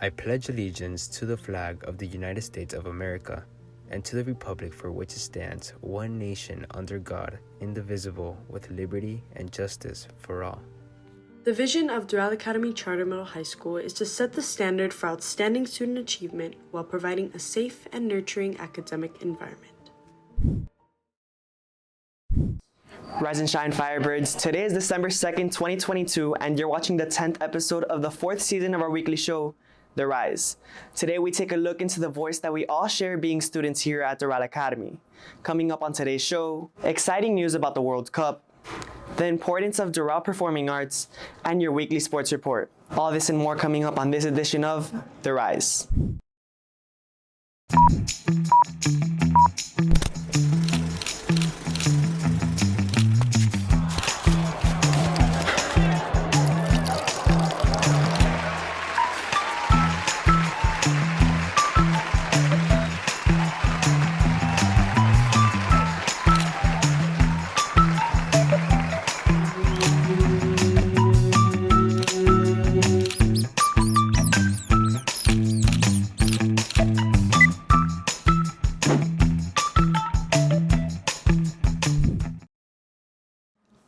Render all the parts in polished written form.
I pledge allegiance to the flag of the United States of America and to the republic for which it stands, one nation under God, indivisible, with liberty and justice for all. The vision of Doral Academy Charter Middle High School is to set the standard for outstanding student achievement while providing a safe and nurturing academic environment. Rise and shine, Firebirds. Today is December 2nd, 2022, and you're watching the 10th episode of the 4th season of our weekly show, The Rise. Today we take a look into the voice that we all share being students here at Doral Academy. Coming up on today's show, exciting news about the World Cup, the importance of Doral Performing Arts, and your weekly sports report. All this and more coming up on this edition of The Rise.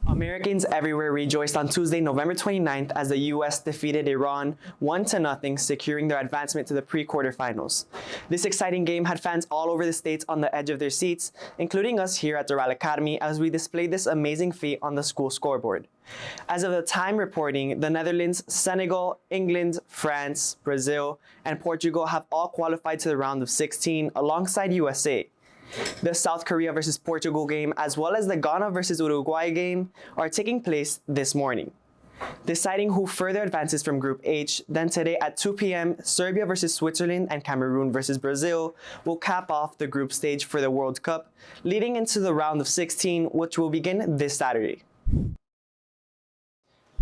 Americans everywhere rejoiced on Tuesday, November 29th as the U.S. defeated Iran 1-0, securing their advancement to the pre-quarterfinals. This exciting game had fans all over the States on the edge of their seats, including us here at Doral Academy as we displayed this amazing feat on the school scoreboard. As of the time reporting, the Netherlands, Senegal, England, France, Brazil, and Portugal have all qualified to the round of 16 alongside USA. The South Korea versus Portugal game, as well as the Ghana versus Uruguay game, are taking place this morning. Deciding who further advances from Group H, then today at 2 p.m., Serbia versus Switzerland and Cameroon versus Brazil will cap off the group stage for the World Cup, leading into the round of 16, which will begin this Saturday.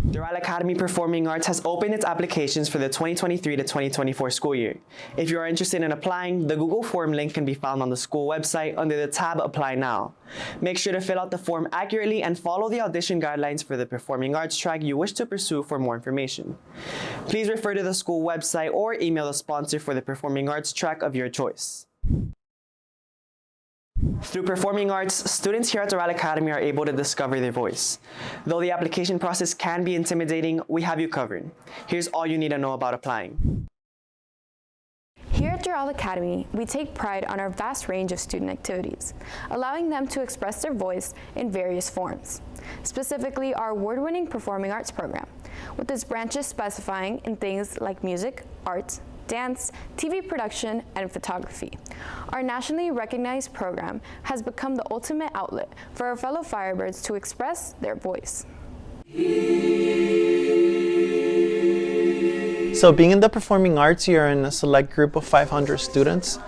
Doral Academy Performing Arts has opened its applications for the 2023 to 2024 school year. If you are interested in applying, the Google form link can be found on the school website under the tab Apply Now. Make sure to fill out the form accurately and follow the audition guidelines for the performing arts track you wish to pursue for more information. Please refer to the school website or email the sponsor for the performing arts track of your choice. Through performing arts, students here at Doral Academy are able to discover their voice. Though the application process can be intimidating, we have you covered. Here's all you need to know about applying. Here at Doral Academy, we take pride on our vast range of student activities, allowing them to express their voice in various forms. Specifically, our award-winning performing arts program, with its branches specifying in things like music, art, dance, TV production, and photography. Our nationally recognized program has become the ultimate outlet for our fellow Firebirds to express their voice. So being in the performing arts, you're in a select group of 500 students,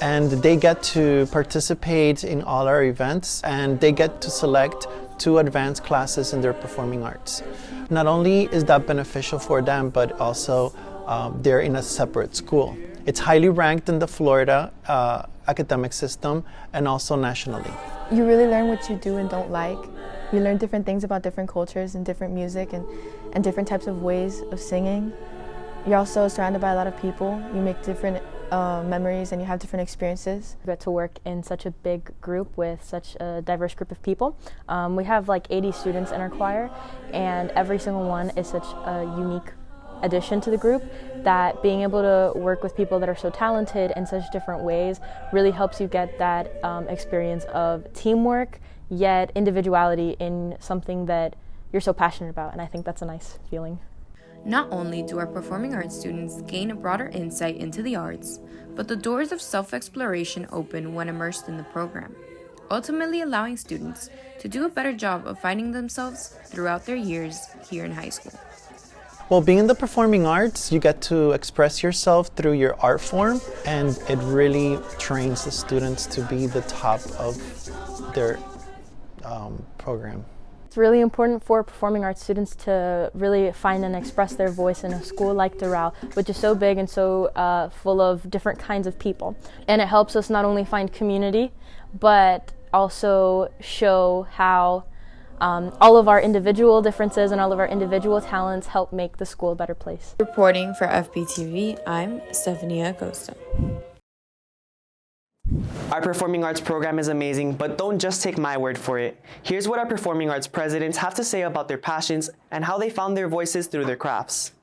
and they get to participate in all our events, and they get to select 2 advanced classes in their performing arts. Not only is that beneficial for them, but also they're in a separate school. It's highly ranked in the Florida academic system and also nationally. You really learn what you do and don't like. You learn different things about different cultures and different music and different types of ways of singing. You're also surrounded by a lot of people. You make different memories and you have different experiences. We get to work in such a big group with such a diverse group of people. We have like 80 students in our choir, and every single one is such a unique addition to the group that being able to work with people that are so talented in such different ways really helps you get that experience of teamwork, yet individuality in something that you're so passionate about, and I think that's a nice feeling. Not only do our performing arts students gain a broader insight into the arts, but the doors of self-exploration open when immersed in the program, ultimately allowing students to do a better job of finding themselves throughout their years here in high school. Well, being in the performing arts, you get to express yourself through your art form, and it really trains the students to be the top of their program. It's really important for performing arts students to really find and express their voice in a school like Doral, which is so big and so full of different kinds of people. And it helps us not only find community, but also show how All of our individual differences and all of our individual talents help make the school a better place. Reporting for FBTV, I'm Stephanie Acosta. Our performing arts program is amazing, but don't just take my word for it. Here's what our performing arts presidents have to say about their passions and how they found their voices through their crafts.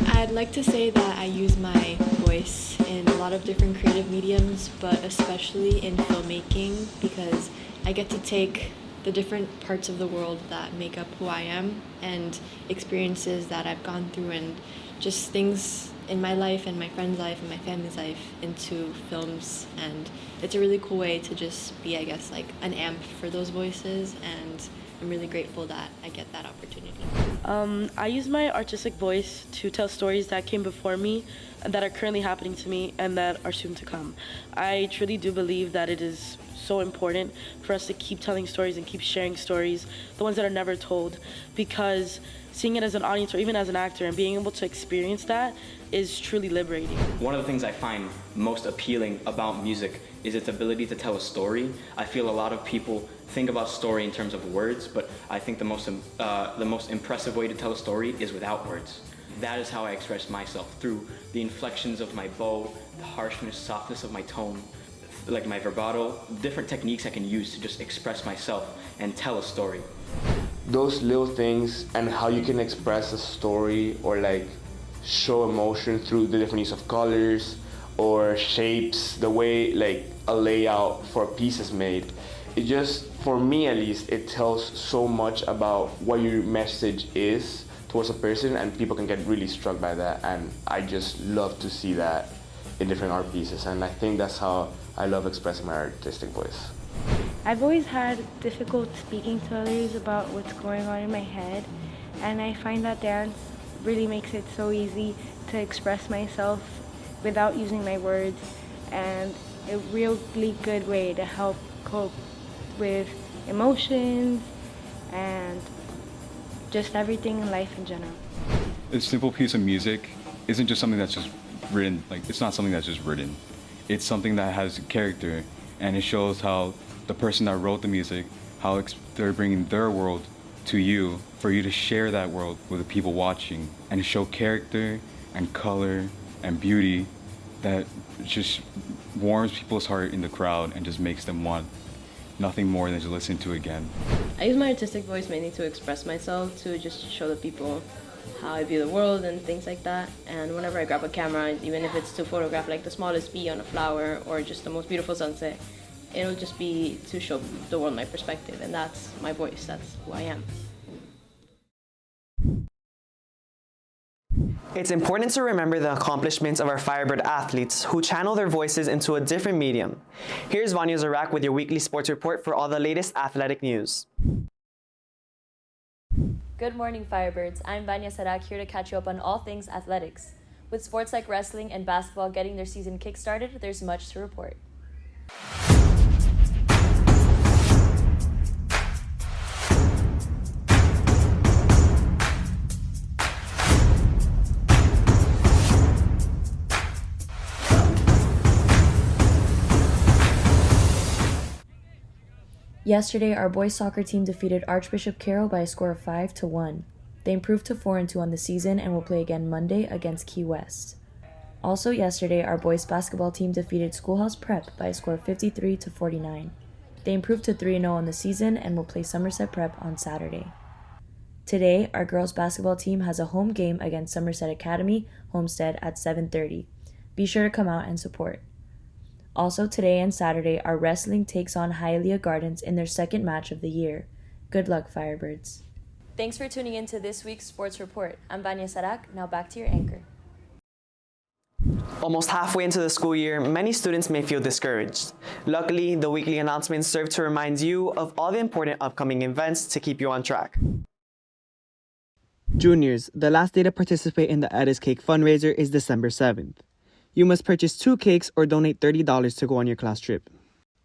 I'd like to say that I use my voice in a lot of different creative mediums, but especially in filmmaking, because I get to take the different parts of the world that make up who I am and experiences that I've gone through and just things in my life and my friend's life and my family's life into films. And it's a really cool way to just be, I guess, like an amp for those voices, and I'm really grateful that I get that opportunity. I use my artistic voice to tell stories that came before me and that are currently happening to me and that are soon to come. I truly do believe that it is so important for us to keep telling stories and keep sharing stories, the ones that are never told, because seeing it as an audience or even as an actor and being able to experience that is truly liberating. One of the things I find most appealing about music is its ability to tell a story. I feel a lot of people think about story in terms of words, but I think the most impressive way to tell a story is without words. That is how I express myself, through the inflections of my bow, the harshness, softness of my tone, like my vibrato, different techniques I can use to just express myself and tell a story. Those little things and how you can express a story or like show emotion through the different use of colors or shapes, the way like a layout for a piece is made. It just, for me at least, it tells so much about what your message is towards a person, and people can get really struck by that, and I just love to see that in different art pieces, and I think that's how I love expressing my artistic voice. I've always had difficult speaking to others about what's going on in my head, and I find that dance really makes it so easy to express myself without using my words, and a really good way to help cope with emotions and just everything in life in general. A simple piece of music isn't just something that's just written, like it's not something that's just written. It's something that has character, and it shows how the person that wrote the music, how they're bringing their world to you, for you to share that world with the people watching, and show character and color and beauty that just warms people's heart in the crowd and just makes them want nothing more than to listen to it again. I use my artistic voice mainly to express myself, to just show the people how I view the world and things like that. And whenever I grab a camera, even if it's to photograph like the smallest bee on a flower or just the most beautiful sunset, it'll just be to show the world my perspective, and that's my voice, that's who I am. It's important to remember the accomplishments of our Firebird athletes who channel their voices into a different medium. Here's Vanya Zarak with your weekly sports report for all the latest athletic news. Good morning, Firebirds. I'm Vanya Zarak, here to catch you up on all things athletics. With sports like wrestling and basketball getting their season kick-started, there's much to report. Yesterday, our boys soccer team defeated Archbishop Carroll by a score of 5-1. They improved to 4-2 on the season and will play again Monday against Key West. Also yesterday, our boys basketball team defeated Schoolhouse Prep by a score of 53-49. They improved to 3-0 on the season and will play Somerset Prep on Saturday. Today, our girls basketball team has a home game against Somerset Academy, Homestead at 7:30. Be sure to come out and support. Also today and Saturday, our wrestling takes on Hialeah Gardens in their second match of the year. Good luck, Firebirds. Thanks for tuning in to this week's Sports Report. I'm Vanya Zarak. Now back to your anchor. Almost halfway into the school year, many students may feel discouraged. Luckily, the weekly announcements serve to remind you of all the important upcoming events to keep you on track. Juniors, the last day to participate in the Edda's Cake fundraiser is December 7th. You must purchase 2 cakes or donate $30 to go on your class trip.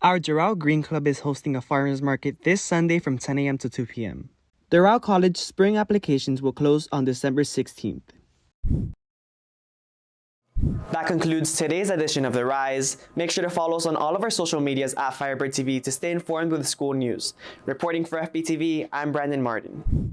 Our Doral Green Club is hosting a farmers market this Sunday from 10 a.m. to 2 p.m. Doral College spring applications will close on December 16th. That concludes today's edition of The Rise. Make sure to follow us on all of our social medias at Firebird TV to stay informed with school news. Reporting for FBTV, I'm Brandon Martin.